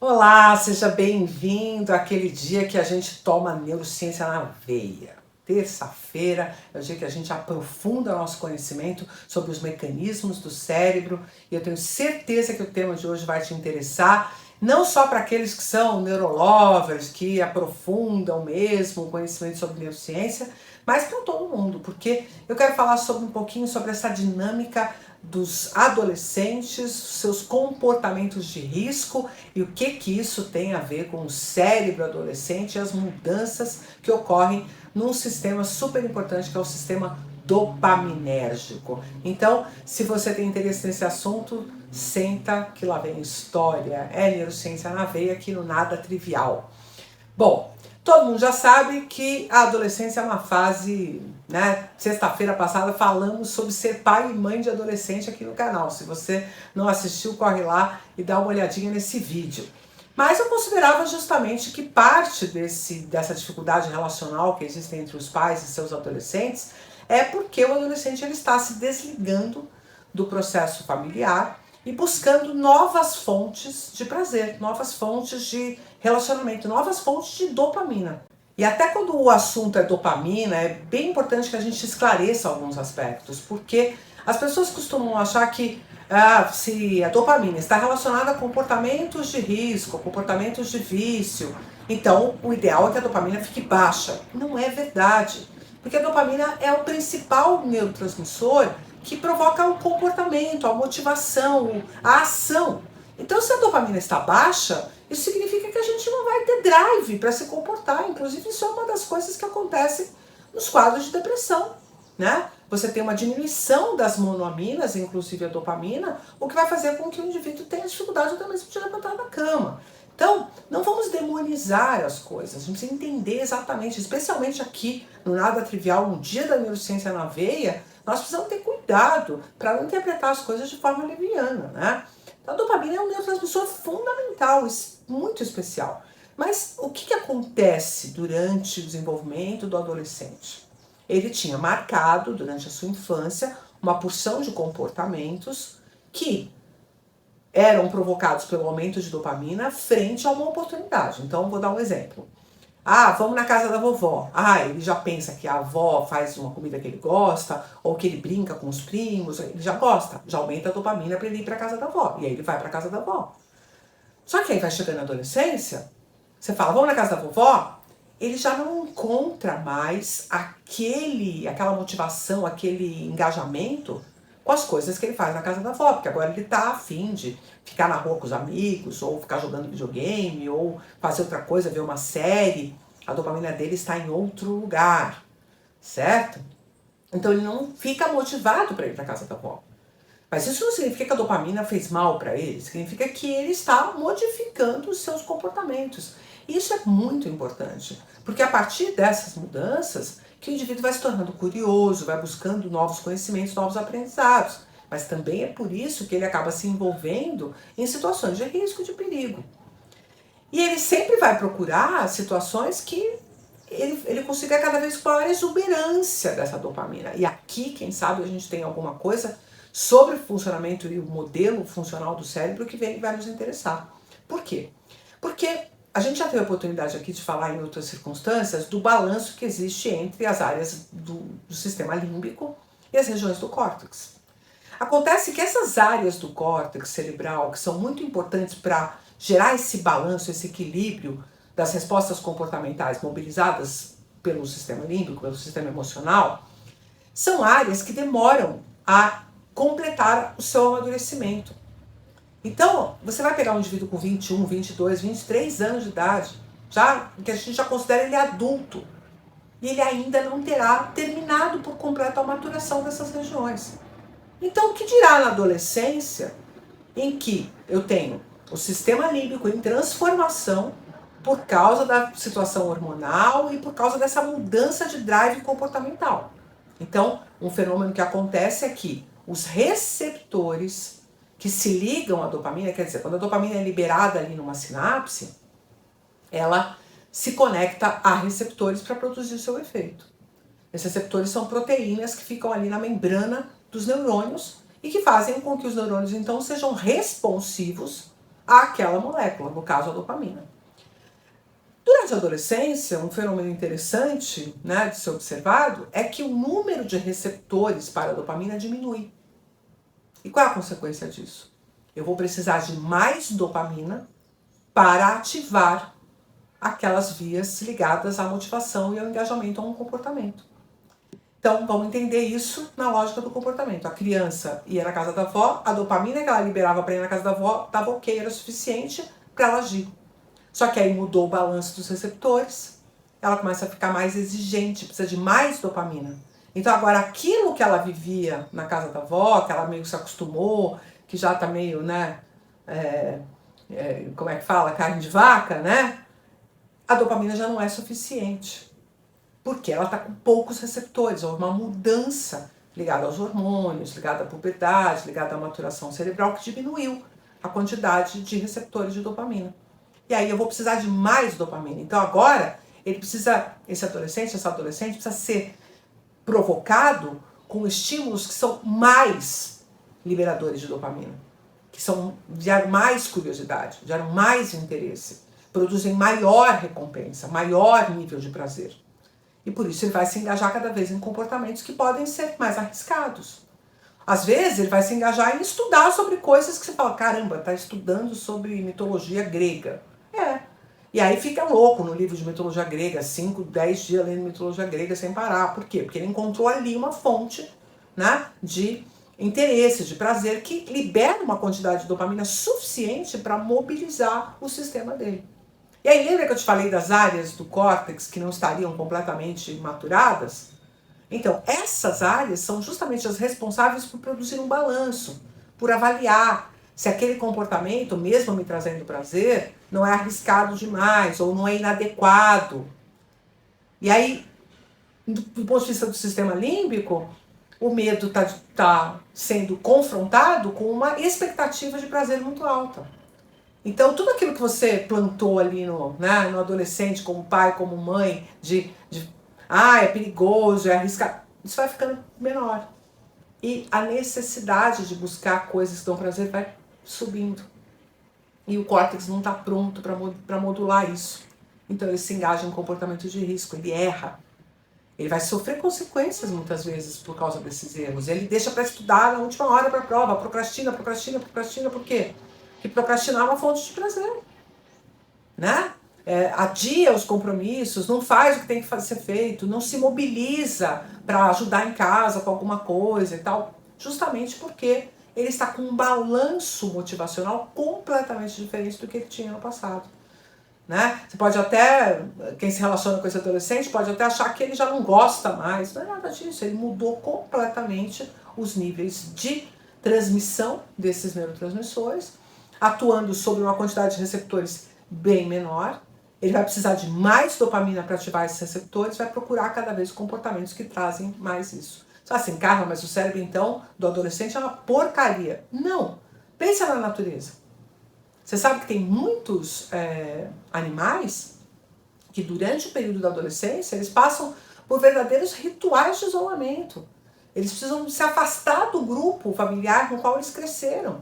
Olá, seja bem-vindo àquele dia que a gente toma neurociência na veia. Terça-feira é o dia que a gente aprofunda nosso conhecimento sobre os mecanismos do cérebro e eu tenho certeza que o tema de hoje vai te interessar, não só para aqueles que são neurolovers, que aprofundam mesmo o conhecimento sobre neurociência, mas para todo mundo, porque eu quero falar sobre um pouquinho sobre essa dinâmica dos adolescentes, seus comportamentos de risco e o que isso tem a ver com o cérebro adolescente e as mudanças que ocorrem num sistema super importante que é o sistema dopaminérgico. Então, se você tem interesse nesse assunto, senta que lá vem história. É neurociência na veia aqui no Nada Trivial. Bom, todo mundo já sabe que a adolescência é uma fase, né? Sexta-feira passada falamos sobre ser pai e mãe de adolescente aqui no canal. Se você não assistiu, corre lá e dá uma olhadinha nesse vídeo. Mas eu considerava justamente que parte dessa dificuldade relacional que existe entre os pais e seus adolescentes é porque o adolescente ele está se desligando do processo familiar e buscando novas fontes de prazer, novas fontes de relacionamento, novas fontes de dopamina. E até quando o assunto é dopamina, é bem importante que a gente esclareça alguns aspectos, porque as pessoas costumam achar que se a dopamina está relacionada a comportamentos de risco, comportamentos de vício, então o ideal é que a dopamina fique baixa. Não é verdade, porque a dopamina é o principal neurotransmissor que provoca o comportamento, a motivação, a ação. Então, se a dopamina está baixa, isso significa que a gente não vai ter drive para se comportar. Inclusive, isso é uma das coisas que acontece nos quadros de depressão, né? Você tem uma diminuição das monoaminas, inclusive a dopamina, o que vai fazer com que o indivíduo tenha dificuldade até mesmo de levantar da cama. Então, não vamos demonizar as coisas, a gente precisa entender exatamente, especialmente aqui no Nada Trivial, no dia da neurociência na veia, nós precisamos ter cuidado para não interpretar as coisas de forma leviana, né? Então, a dopamina é um neurotransmissor fundamental, muito especial. Mas o que acontece durante o desenvolvimento do adolescente? Ele tinha marcado, durante a sua infância, uma porção de comportamentos que eram provocados pelo aumento de dopamina frente a uma oportunidade. Então, vou dar um exemplo. Vamos na casa da vovó. Ele já pensa que a avó faz uma comida que ele gosta, ou que ele brinca com os primos, ele já gosta, já aumenta a dopamina para ele ir para casa da avó. E aí ele vai para casa da avó. Só que aí vai chegando na adolescência, você fala, vamos na casa da vovó, ele já não encontra mais aquela motivação, aquele engajamento com as coisas que ele faz na casa da avó, porque agora ele tá afim de ficar na rua com os amigos, ou ficar jogando videogame, ou fazer outra coisa, ver uma série. A dopamina dele está em outro lugar, certo? Então ele não fica motivado para ir para casa da avó. Mas isso não significa que a dopamina fez mal para ele, significa que ele está modificando os seus comportamentos. E isso é muito importante, porque a partir dessas mudanças, que o indivíduo vai se tornando curioso, vai buscando novos conhecimentos, novos aprendizados. Mas também é por isso que ele acaba se envolvendo em situações de risco, de perigo. E ele sempre vai procurar situações que ele consiga cada vez com maior exuberância dessa dopamina. E aqui, quem sabe, a gente tem alguma coisa sobre o funcionamento e o modelo funcional do cérebro que vai nos interessar. Por quê? Porque a gente já teve a oportunidade aqui de falar em outras circunstâncias do balanço que existe entre as áreas do sistema límbico e as regiões do córtex. Acontece que essas áreas do córtex cerebral, que são muito importantes para gerar esse balanço, esse equilíbrio das respostas comportamentais mobilizadas pelo sistema límbico, pelo sistema emocional, são áreas que demoram a completar o seu amadurecimento. Então, você vai pegar um indivíduo com 21, 22, 23 anos de idade, que a gente já considera ele adulto, e ele ainda não terá terminado por completo a maturação dessas regiões. Então, o que dirá na adolescência, em que eu tenho o sistema límbico em transformação por causa da situação hormonal e por causa dessa mudança de drive comportamental. Então, um fenômeno que acontece é que os receptores que se ligam à dopamina, quer dizer, quando a dopamina é liberada ali numa sinapse, ela se conecta a receptores para produzir o seu efeito. Esses receptores são proteínas que ficam ali na membrana dos neurônios e que fazem com que os neurônios então sejam responsivos àquela molécula, no caso a dopamina. Durante a adolescência, um fenômeno interessante, né, de ser observado é que o número de receptores para a dopamina diminui. E qual é a consequência disso? Eu vou precisar de mais dopamina para ativar aquelas vias ligadas à motivação e ao engajamento a um comportamento. Então, vamos entender isso na lógica do comportamento. A criança ia na casa da avó, a dopamina que ela liberava para ir na casa da avó estava ok, era suficiente para ela agir. Só que aí mudou o balanço dos receptores, ela começa a ficar mais exigente, precisa de mais dopamina. Então agora aquilo que ela vivia na casa da avó, que ela meio que se acostumou, que já tá meio, né, como é que fala, carne de vaca, né? A dopamina já não é suficiente. Porque ela está com poucos receptores, houve uma mudança ligada aos hormônios, ligada à puberdade, ligada à maturação cerebral, que diminuiu a quantidade de receptores de dopamina. E aí eu vou precisar de mais dopamina. Então agora, ele precisa, essa adolescente precisa ser provocado com estímulos que são mais liberadores de dopamina, que geram mais curiosidade, geram mais interesse, produzem maior recompensa, maior nível de prazer. E por isso ele vai se engajar cada vez em comportamentos que podem ser mais arriscados. Às vezes ele vai se engajar em estudar sobre coisas que você fala, caramba, tá estudando sobre mitologia grega. E aí fica louco no livro de mitologia grega, 5, 10 dias lendo mitologia grega sem parar. Por quê? Porque ele encontrou ali uma fonte, né, de interesse, de prazer, que libera uma quantidade de dopamina suficiente para mobilizar o sistema dele. E aí lembra que eu te falei das áreas do córtex que não estariam completamente maturadas? Então, essas áreas são justamente as responsáveis por produzir um balanço, por avaliar se aquele comportamento, mesmo me trazendo prazer, não é arriscado demais ou não é inadequado. E aí, do ponto de vista do sistema límbico, o medo está sendo confrontado com uma expectativa de prazer muito alta. Então, tudo aquilo que você plantou ali no adolescente, como pai, como mãe, é perigoso, é arriscado, isso vai ficando menor. E a necessidade de buscar coisas que dão prazer vai subindo. E o córtex não está pronto para modular isso. Então ele se engaja em comportamento de risco, ele erra. Ele vai sofrer consequências muitas vezes por causa desses erros. Ele deixa para estudar na última hora para a prova, procrastina, por quê? Porque procrastinar é uma fonte de prazer. Né? Adia os compromissos, não faz o que tem que ser feito, não se mobiliza para ajudar em casa com alguma coisa e tal, justamente porque ele está com um balanço motivacional completamente diferente do que ele tinha no passado. Né? Você pode até, quem se relaciona com esse adolescente, pode até achar que ele já não gosta mais, não é nada disso, ele mudou completamente os níveis de transmissão desses neurotransmissores, atuando sobre uma quantidade de receptores bem menor. Ele vai precisar de mais dopamina para ativar esses receptores, vai procurar cada vez comportamentos que trazem mais isso. Só assim, Carla, mas o cérebro então do adolescente é uma porcaria. Não, pensa na natureza. Você sabe que tem muitos animais que durante o período da adolescência eles passam por verdadeiros rituais de isolamento. Eles precisam se afastar do grupo familiar com o qual eles cresceram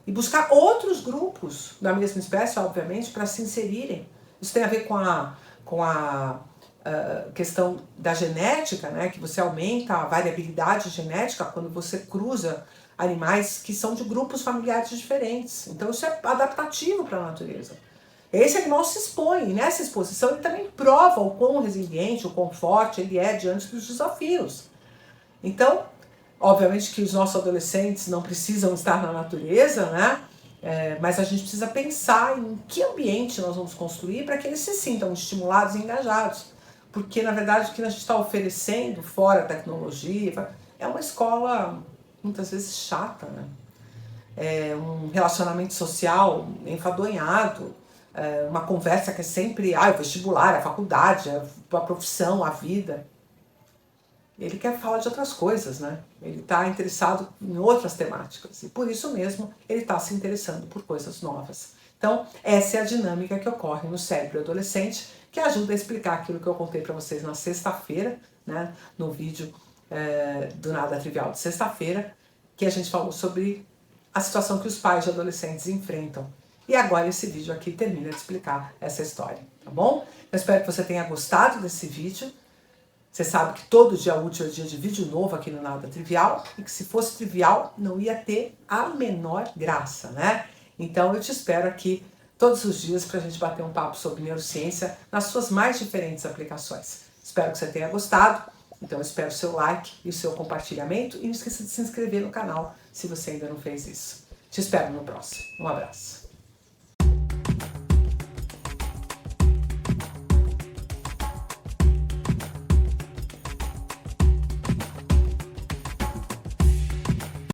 e buscar outros grupos da mesma espécie, obviamente, para se inserirem. Isso tem a ver com a questão da genética, né? Que você aumenta a variabilidade genética quando você cruza animais que são de grupos familiares diferentes. Então isso é adaptativo para a natureza. Esse animal se expõe, e nessa exposição ele também prova o quão resiliente, o quão forte ele é diante dos desafios. Então, obviamente que os nossos adolescentes não precisam estar na natureza, né? Mas a gente precisa pensar em que ambiente nós vamos construir para que eles se sintam estimulados e engajados. Porque, na verdade, o que a gente está oferecendo, fora a tecnologia, é uma escola muitas vezes chata, né? Um relacionamento social enfadonhado, uma conversa que é sempre o vestibular, a faculdade, a profissão, a vida. Ele quer falar de outras coisas, né? Ele está interessado em outras temáticas. E por isso mesmo ele está se interessando por coisas novas. Então, essa é a dinâmica que ocorre no cérebro adolescente, que ajuda a explicar aquilo que eu contei para vocês na sexta-feira, né? No vídeo do Nada Trivial de sexta-feira, que a gente falou sobre a situação que os pais de adolescentes enfrentam. E agora esse vídeo aqui termina de explicar essa história, tá bom? Eu espero que você tenha gostado desse vídeo. Você sabe que todo dia útil é dia de vídeo novo aqui no Nada Trivial, e que se fosse trivial não ia ter a menor graça, né? Então eu te espero aqui todos os dias para a gente bater um papo sobre neurociência nas suas mais diferentes aplicações. Espero que você tenha gostado, então eu espero o seu like e o seu compartilhamento, e não esqueça de se inscrever no canal se você ainda não fez isso. Te espero no próximo. Um abraço.